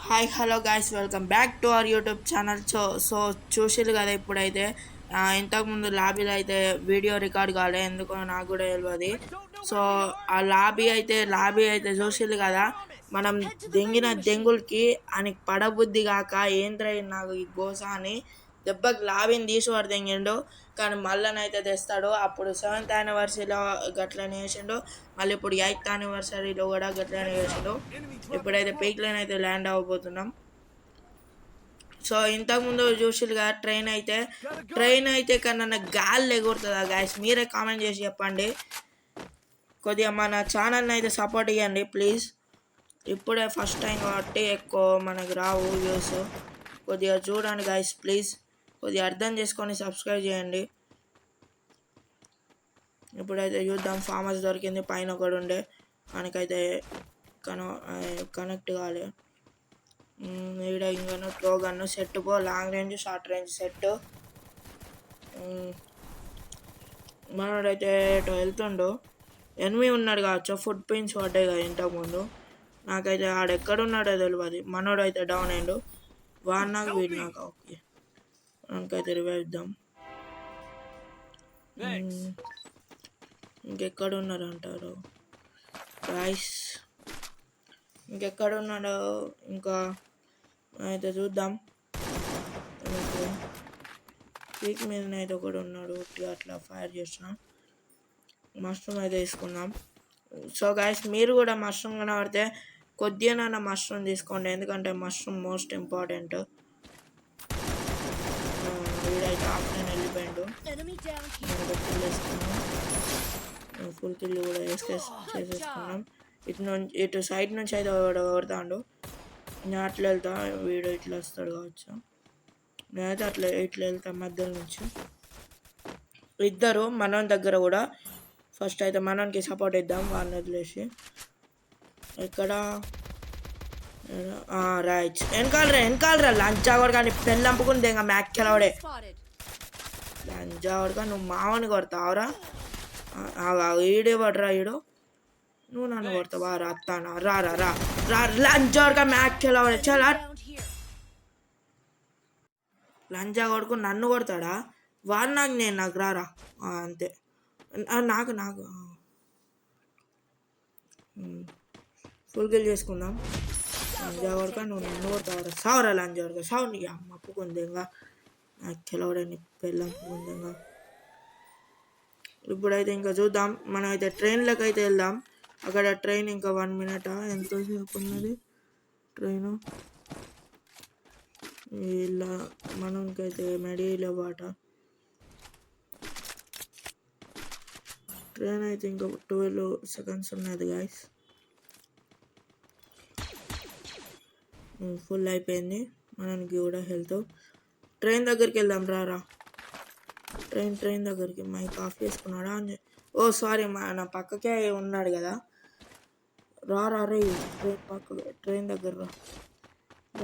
Hi hello guys welcome back to our YouTube channel. So చూసిరు కదా ఇప్పుడైతే ఇంతకుముందు లాబీలో అయితే వీడియో రికార్డ్ కాలే, ఎందుకో నాకు కూడా తెలియదు. సో ఆ లాబీ అయితే చూసిరు కదా. మనం దెంగిన దెంగులకి ఆయనకి పడబుద్ధి కాక ఏంద్ర నాకు ఈ గోస అని దెబ్బకి లాబీని తీసి వాడు దెంగిండు. కానీ మళ్ళనైతే తెస్తాడు. అప్పుడు 7th యానివర్సరీలో గట్లనే చేసిండు, మళ్ళీ ఇప్పుడు 8th యానివర్సరీలో కూడా గట్లనే చేసిండు. ఇప్పుడైతే పీక్ లైన్ అయితే ల్యాండ్ అవ్వబోతున్నాం. సో ఇంతకుముందు చూసిరుగా ట్రైన్ అయితే కన్నా గాలి ఎగురుతుందా గాయస్? మీరే కామెంట్ చేసి చెప్పండి. కొద్దిగా మన ఛానల్ని అయితే సపోర్ట్ ఇవ్వండి ప్లీజ్. ఇప్పుడే ఫస్ట్ టైం కాబట్టి ఎక్కువ మనకు రావు వ్యూస్. కొద్దిగా చూడండి గాయస్ ప్లీజ్. కొద్దిగా అర్థం చేసుకొని సబ్స్క్రైబ్ చేయండి. ఇప్పుడైతే చూద్దాం. ఫార్మర్స్ దొరికింది, పైన ఒకడు ఉండే మనకైతే కనెక్ట్ కాలే. ఈడ ఇంకను త్రో గన్ను సెట్ పో, long range short range set. మనోడైతే ఇటు వెళ్తుండు, ఎనిమి ఉన్నాడు కావచ్చు. ఫుడ్ ప్రింట్స్ పడ్డాయి కదా ఇంతకుముందు. నాకైతే ఆడెక్కడున్నాడో తెలియదు. మనోడైతే డౌన్ అయ్యిండు. వాడు నాకు వీడు నాకు. ఓకే, మనకైతే రివైవ్ ఇద్దాం. ఇంకెక్కడ ఉన్నారు అంటారు గాయ్స్? ఇంకెక్కడ ఉన్నాడో ఇంకా అయితే చూద్దాం. పీక్ మీదనైతే ఒకడు ఉన్నాడు, అట్లా ఫైర్ చేసిన. మష్రూమ్ అయితే తీసుకుందాం. సో గాయస్, మీరు కూడా మష్రూమ్ కనబడితే కొద్దిగా మష్రూమ్ తీసుకోండి, ఎందుకంటే మష్రూమ్ మోస్ట్ ఇంపార్టెంట్. వీడైతే ఆఫ్లైన్ వెళ్ళిపోయాడు. ఫుల్ కిల్ కూడా చేసేసుకున్నాం. ఇటు సైడ్ నుంచి అయితే కొడతాడు. నేను అట్లా వెళ్తా, వీడు ఇట్లా వస్తాడు కావచ్చు. నేనైతే ఇట్లా వెళ్తా మధ్యలో నుంచి. ఇద్దరు మనోని దగ్గర కూడా. ఫస్ట్ అయితే మనోనికి సపోర్ట్ ఇద్దాం, వాడిని వదిలేసి. ఎక్కడ రైట్ వెనకాలరా లంచావాడు. కానీ పెళ్ళంపుకుంది ఇంకా మ్యాక్కెలవాడే. లంచావాడుగా నువ్వు మామని కొడతావురా? ఈడే పడరా ఈడు. నువ్వు నన్ను కొడతావా? రాస్తానా? రా రా రా రా లంచావాడుగా మ్యాక్కెలవాడే. చాలా లంచా కొడుకు నన్ను కొడతాడా? వాడు నాకు రారా అంతే. నాకు ఫుల్ కిల్ చేసుకుందాం. లంజా కొడుక నువ్వు నన్ను కొడతావరా? సావురా లంజా కొడుక సావు. నీ అమ్మ అప్పుకుంది ఇంకా నాకు తెలవడని పెళ్ళంపుకుంది ఇంకా. ఇప్పుడైతే ఇంకా చూద్దాం. మనం అయితే ట్రైన్లోకి అయితే వెళ్దాం. అక్కడ ట్రైన్ ఇంకా 1 minute ఎంతసేపు ఉన్నది ట్రైను. ఇలా మనకైతే మెడీలో బాట. ట్రైన్ అయితే ఇంకా 12 seconds ఉన్నది గాయస్. ఫుల్ అయిపోయింది మనకి కూడా హెల్త్. ట్రైన్ దగ్గరికి వెళ్దాం రారా. ట్రైన్ దగ్గరికి. మైక్ ఆఫ్ చేసుకున్నాడా? ఓ సారీ, నా పక్కకే ఉన్నాడు కదా. రారా రే ట్రైన్ దగ్గర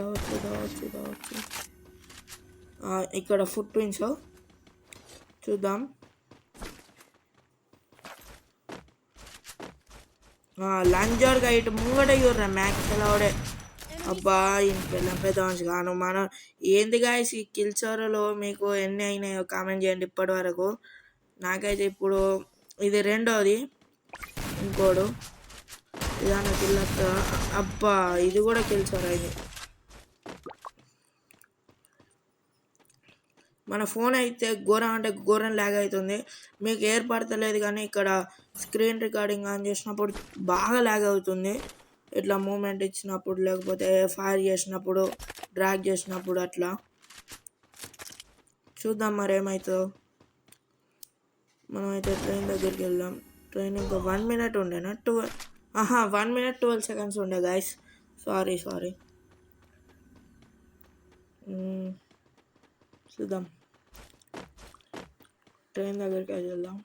రావచ్చు. ఇక్కడ ఫుట్ ప్రింట్స్ చూద్దాం. లంజర్గా ఇటు ముంగట చూడరా మ్యాక్స్ ఎలాడే. అబ్బా ఇంకెళ్ళం పెద్ద మనిషి కాను. మనం ఏంది గాయస్ ఈ కిల్చర్లో మీకు ఎన్ని అయినాయో కామెంట్ చేయండి ఇప్పటి వరకు. నాకైతే ఇప్పుడు ఇది రెండోది. ఇంకోడు ఇదాన కిల్లత్త. అబ్బా ఇది కూడా కిల్చర్ అయింది. మన ఫోన్ అయితే ఘోరం ల్యాగ్ అవుతుంది. మీకు ఏర్పడతలేదు కానీ ఇక్కడ స్క్రీన్ రికార్డింగ్ ఆన్ చేసినప్పుడు బాగా ల్యాగ్ అవుతుంది. ఇట్లా మూమెంట్ ఇచ్చినప్పుడు, లేకపోతే ఫైర్ చేసినప్పుడు, డ్రాగ్ చేసినప్పుడు అట్లా. చూద్దాం మరి ఏమవుతుందో. మనమైతే ట్రైన్ దగ్గరికి వెళ్దాం. ట్రైన్ ఇంకా 1 minute ఉండేనా? 1 minute 12 seconds ఉండే గాయస్. సారీ. చూద్దాం. ట్రైన్ దగ్గరికి వెళ్దాం.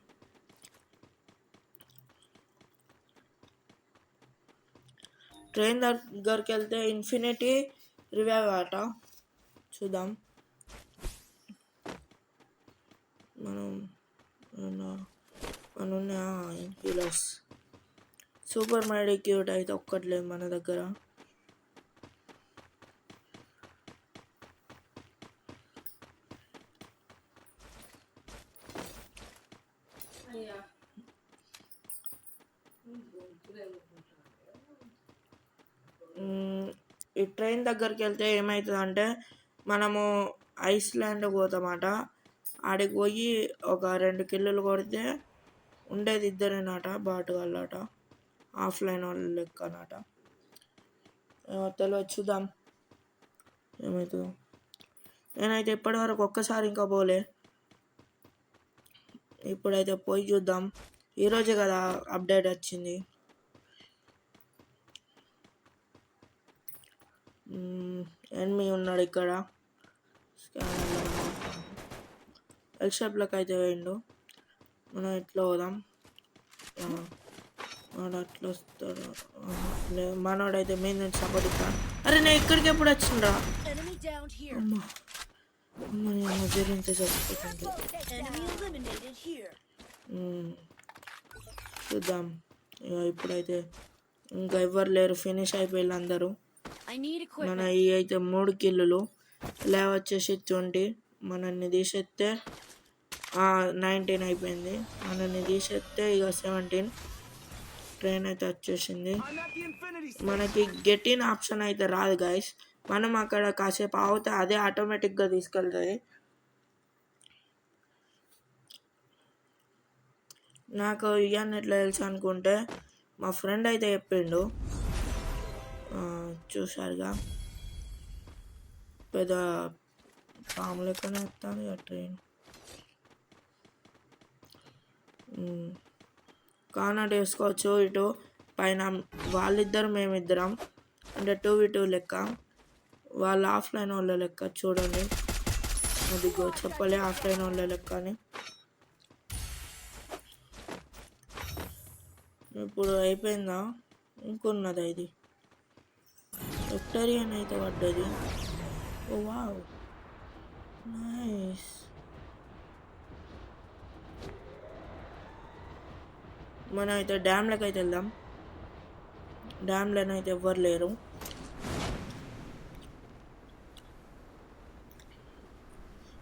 ట్రైన్ దగ్గరికి వెళ్తే ఇన్ఫినిటీ రివైవ్ ఆట. చూద్దాం. మనం హీలర్స్ సూపర్ మెడిక్యూట్ అయితే ఒక్కట్లేదు మన దగ్గర. ఈ ట్రైన్ దగ్గరికి వెళ్తే ఏమవుతుందంటే మనము ఐస్లాండ్ పోతామాట. ఆడికి పోయి ఒక 2 కిల్లులు కొడితే ఉండేది ఇద్దరేనట, బాటుగాళ్ళట, ఆఫ్లైన్ వాళ్ళు లెక్కనట. తెలియదు, చూద్దాం ఏమవుతుందో. నేనైతే ఇప్పటివరకు ఒక్కసారి ఇంకా పోలే. ఇప్పుడైతే పోయి చూద్దాం. ఈరోజే కదా అప్డేట్ వచ్చింది. ఎనిమి ఉన్నాడు ఇక్కడ. ఎల్షాప్లోకి అయితే వేయండు. మనం ఎట్లా పోదాం? వాడు అట్లా వస్తాడు. మనోడైతే మెయిన్ నుంచి సపోర్ట్ ఇస్తాను. అరే నేను ఇక్కడికి ఎప్పుడు వచ్చిండ్రా? గురించి చచ్చిపోతుంది. చూద్దాం. ఇప్పుడైతే ఇంకా ఎవ్వరు లేరు, ఫినిష్ అయిపోయింది అందరూ. మన ఈ అయితే 3 కిల్లులు, లేవ్ వచ్చేసి 20. మనల్ని తీసేస్తే 19 అయిపోయింది. మనల్ని తీసేస్తే ఇక 17. ట్రైన్ అయితే వచ్చేసింది. మనకి గెట్ ఇన్ ఆప్షన్ అయితే రాదు గైస్. మనం అక్కడ కాసేపు ఆగితే అదే ఆటోమేటిక్గా తీసుకెళ్తుంది. నాకు ఇవన్నీ ఎట్లా తెలుసు అనుకుంటే మా ఫ్రెండ్ అయితే చెప్పిండు. చూసారుగా, పెద్ద పాము లెక్కనే వస్తుంది ఆ ట్రైన్. కానట్ వేసుకోవచ్చు ఇటు పైన. వాళ్ళిద్దరు మేమిద్దరం, అంటే 2v2 లెక్క. వాళ్ళు ఆఫ్లైన్ వాళ్ళ లెక్క. చూడండి, అదిగో చెప్పలే ఆఫ్లైన్ వాళ్ళ లెక్క అని. ఇప్పుడు అయిపోయిందా? ఇంకున్నదా? ఇది విక్టోరియన్ అయితే పడ్డది. ఓ వావ్, నైస్. మనం అయితే డ్యామ్లోకి అయితే వెళ్దాం. డ్యామ్లోనైతే ఎవ్వరు లేరు.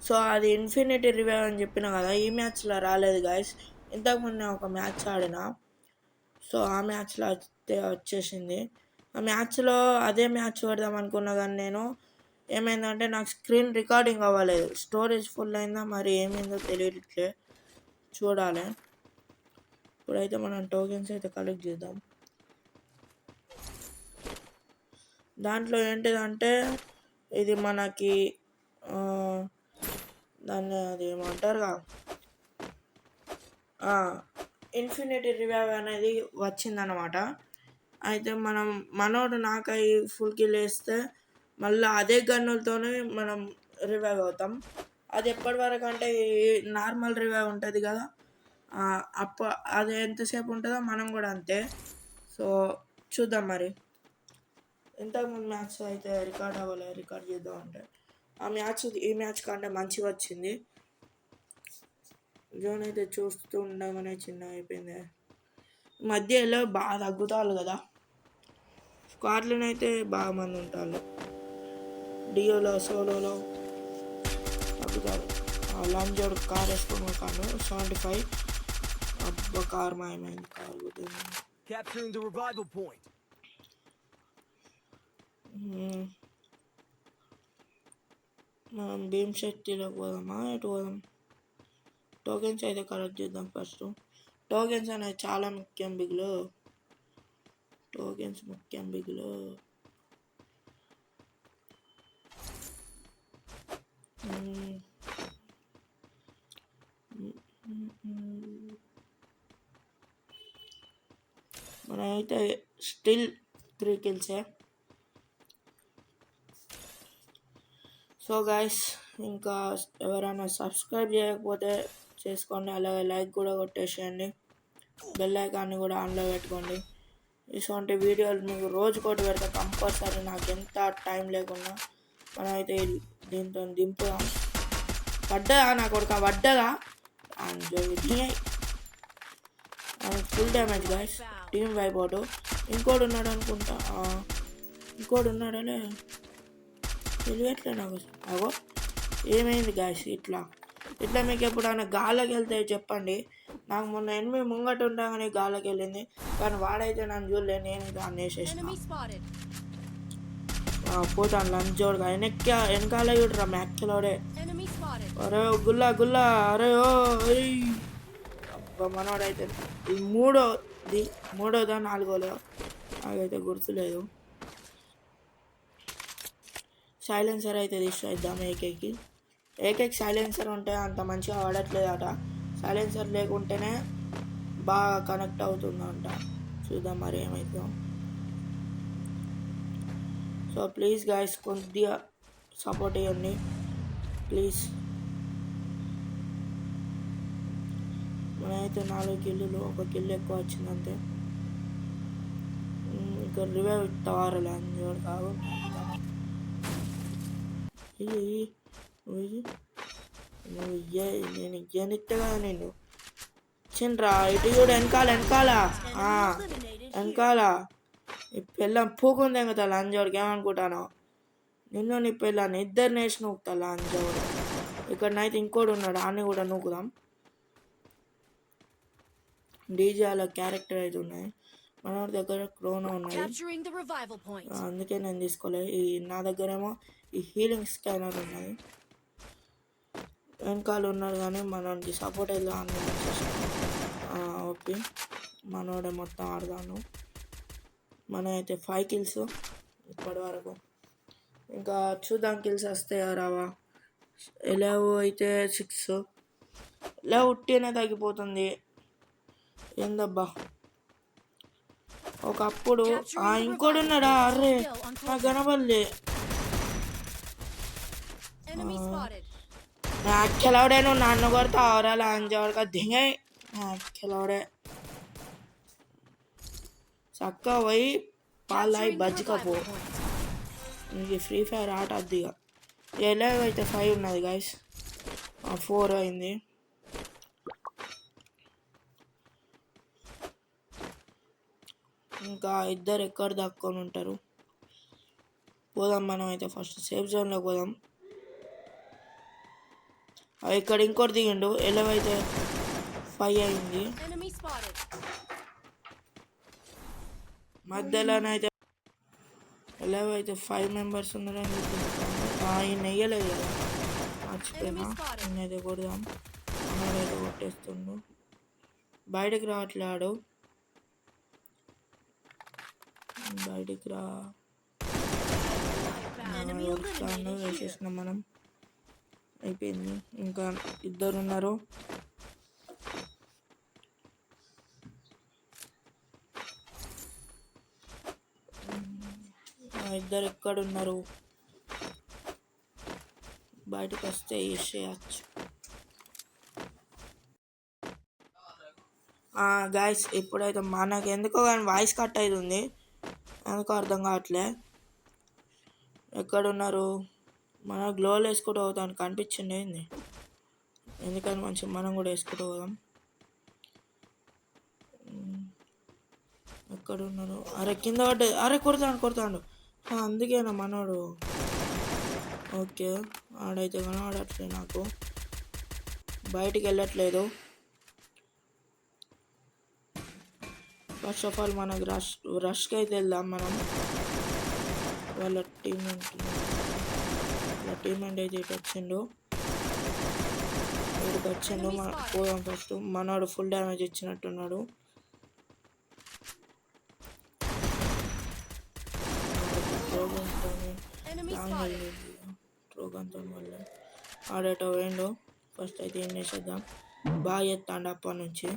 సో అది ఇన్ఫినిటీ రివైవ్ అని చెప్పిన కదా, ఈ మ్యాచ్లో రాలేదు గాయస్. ఇంతకుముందు నేను ఒక మ్యాచ్ ఆడిన, సో ఆ మ్యాచ్లో అయితే వచ్చేసింది. ఆ మ్యాచ్లో అదే మ్యాచ్ పెడదాం అనుకున్నా కానీ నేను ఏమైందంటే నాకు స్క్రీన్ రికార్డింగ్ అవ్వలేదు. స్టోరేజ్ ఫుల్ అయిందా మరి ఏమైందో తెలియట్లే, చూడాలి. ఇప్పుడైతే మనం టోకెన్స్ అయితే కలెక్ట్ చేద్దాం. దాంట్లో ఏంటిదంటే ఇది మనకి దాన్ని అది ఏమంటారుగా, ఇన్ఫినిటీ రివైవ్ అనేది వచ్చిందనమాట. అయితే మనోడు నాకై ఫుల్ కిల్ వేస్తే మళ్ళీ అదే గన్నులతోనే మనం రివైవ్ అవుతాం. అది ఎప్పటి వరకు అంటే నార్మల్ రివైవ్ ఉంటుంది కదా, అది ఎంతసేపు ఉంటుందో మనం కూడా అంతే. సో చూద్దాం మరి. ఇంతకుముందు మ్యాచ్ అయితే రికార్డ్ అవ్వలేదు, రికార్డ్ చేద్దాం అంటే ఆ మ్యాచ్ ఈ మ్యాచ్ కంటే మంచిగా వచ్చింది. జోన్ అయితే చూస్తూ ఉండగానే చిన్నగా అయిపోయింది. మధ్యలో బాగా తగ్గుతారు కదా, స్క్వాడ్లోనైతే బాగా మంది ఉంటారు. డియోలో సోలోలో తగ్గుతారు. లంజోడు కార్ వేసుకుని కాను 75. అబ్బా, కార్ మాయమైంది. కార్ మనం భీమ్ శక్తిలోకి పోదామా, ఎటు పోదాం? టోకెన్స్ అయితే కలెక్ట్ చేద్దాం ఫస్ట్. టోకెన్స్ అనేది చాలా ముఖ్యం బిగ్లో. టోకెన్స్ ముఖ్యం బిగ్లో. మనమైతే స్టిల్ 3 కిల్సే. సో గైస్, ఇంకా ఎవరైనా సబ్స్క్రైబ్ చేయకపోతే చేసుకోండి, అలాగే లైక్ కూడా కొట్టేసేయండి. బెల్ ఐకాన్ని కూడా ఆన్లో పెట్టుకోండి. ఇటువంటి వీడియోలు మీకు రోజుకోటి పెడితే కంపల్సరీ, నాకు ఎంత టైం లేకున్నా. మనమైతే దీంతో దింపుదాం. పడ్డదా నా కొడుక, పడ్డదా? Full damage guys, team wipe out. ఇంకోటి ఉన్నాడు అనుకుంటా, ఇంకోటి ఉన్నాడలే, తెలియట్లే నాకు. అగో ఏమైంది గాయస్? ఇట్లా మీకు ఎప్పుడైనా గాల్లోకి వెళ్తే చెప్పండి. నాకు మొన్న ఎనిమిది ముంగట ఉండగానే గాల్లోకి వెళ్ళింది, కానీ వాడైతే నన్ను చూడలే. నేనైతే అన్నేసేసిన. పోతాను లంచోడుగా వెనకాల చూడరా మ్యాక్లోడే. అరే గుల్లా గుల్లా, అరే ఓ అబ్బా మనోడైతే ఇది మూడోదా నాలుగోదా నాకైతే గుర్తులేదు. సైలెన్సర్ అయితే తీసేద్దాం. ఏకేకి సైలెన్సర్ ఉంటే అంత మంచిగా వాడట్లేదట. సైలెన్సర్ లేకుంటేనే బాగా కనెక్ట్ అవుతుందంట. చూద్దాం మరి ఏమవుతుందో. సో ప్లీజ్ గాయస్ కొద్దిగా సపోర్ట్ ఇవ్వండి ప్లీజ్. మనమైతే 4 కిల్లులు, 1 కిల్లు ఎక్కువ వచ్చిందంతే. ఇంకా రివైవ్ ఇస్తావారలే అని కాదు. నేను ఇయ్యనిస్తే కదా నేను చిన్నరా. ఇటు చూడు వెనకాల నీ పిల్లం పూకుంది కదా లంజోడికి. ఏమనుకుంటాను నిన్ను నీ పిల్లని ఇద్దరు నేసి నూకుతా లంజోడు. ఇక్కడనైతే ఇంకోటి ఉన్నాడు, ఆన్ని కూడా నూకుదాం. డీజేలో క్యారెక్టర్ అయితే ఉన్నాయి. మన దగ్గర క్రోనో ఉన్నాయి, అందుకే నేను తీసుకోలేదు. నా దగ్గరేమో ఈ హీలింగ్ స్కానర్ ఉన్నది. వెనకాల ఉన్నారు కానీ మనకి సపోర్ట్ అయితే ఓకే. మనోడే మొత్తం ఆడదాను. మన అయితే 5 కిల్స్ ఇప్పటి వరకు. ఇంకా చూద్దాం కిల్స్ వస్తాయా రావా. 11 అయితే 6 ఉట్టినే తగ్గిపోతుంది ఏందబ్బా. ఒకప్పుడు ఇంకోటి ఉన్నాడా. అర్రే నాకు కనబడలే. మ్యాక్లౌడే నువ్వు నన్ను కొడతా అవరాలా అంజోడక దింగే. మ్యాక్లౌడే చక్క పోయి పాలాయి బజ్జికపో. నీకు ఫ్రీ ఫైర్ ఆట అద్దిగా. 11 అయితే 5 ఉన్నది గైస్. 4 అయింది. ఇంకా ఇద్దరు ఎక్కడ దక్కొని ఉంటారు. పోదాం మనం అయితే ఫస్ట్ సేఫ్ జోన్లోకి పోదాం. ఇక్కడ ఇంకోటి దిగిండు. 11 అయితే 5 అయింది. మధ్యలోనైతే 11 అయితే 5 మెంబర్స్ ఉన్నారని ఆయన నెయ్యలేదు కదా, మర్చిపోయినా. నేనైతే కొడదాం. అన్నాడైతే కొట్టేస్తుండు. బయటకు రావట్లేడు. బయటికి రా వేసేసినాం మనం. అయిపోయింది. ఇంకా ఇద్దరు ఉన్నారు. ఇద్దరు ఎక్కడున్నారు. బయటకు వస్తే వేసేయచ్చు. గాయస్ ఇప్పుడైతే మనకి ఎందుకో కానీ వాయిస్ కట్ అవుతుంది, ఎందుకో అర్థం కావట్లే. ఎక్కడున్నారు. మన గ్లోలు వేసుకుంటూ పోతాను కనిపించింది ఏంది. ఎందుకని మంచిగా మనం కూడా వేసుకుంటూ పోదాం. ఎక్కడున్నారు. అరే కింద పడ్డ. అరే కొడతాడు. అందుకేనా మనోడు. ఓకే ఆడైతే కనబడట్లేదు నాకు. బయటికి వెళ్ళట్లేదు. ఫస్ట్ ఆఫ్ ఆల్ మనకు రష్కి అయితే వెళ్దాం మనం. వాళ్ళ టీమ్మేట్ అయితే ఇటు వచ్చిండు. ఇక్కడికి వచ్చిండు. పోదాం ఫస్ట్. మనోడు ఫుల్ డ్యామేజ్ ఇచ్చినట్టున్నాడు. ట్రోగన్తో వల్ల ఆడేటో వేయండు. ఫస్ట్ అయితే ఏం చేసేద్దాం. బాగా ఎత్తాండి అప్పటి నుంచి.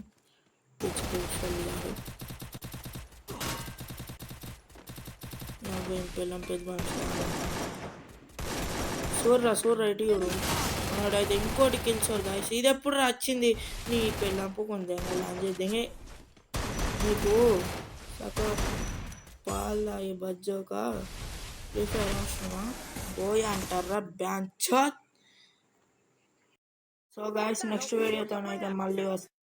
పిల్లం పెద్ద సూర్రా ఇటు చూడు. మనోడైతే ఇంకోటి కిల్చోరు గాయస్. ఇది ఎప్పుడు వచ్చింది నీ పెళ్ళంపు కొంది దిగే. నీకు పాల ఈ బజ్జోక ప్రిఫేర్ అవసరమా పోయి అంటారా బ్యాంచ్. సో గాయస్ నెక్స్ట్ వీడియోతో అయితే మళ్ళీ వస్తాను.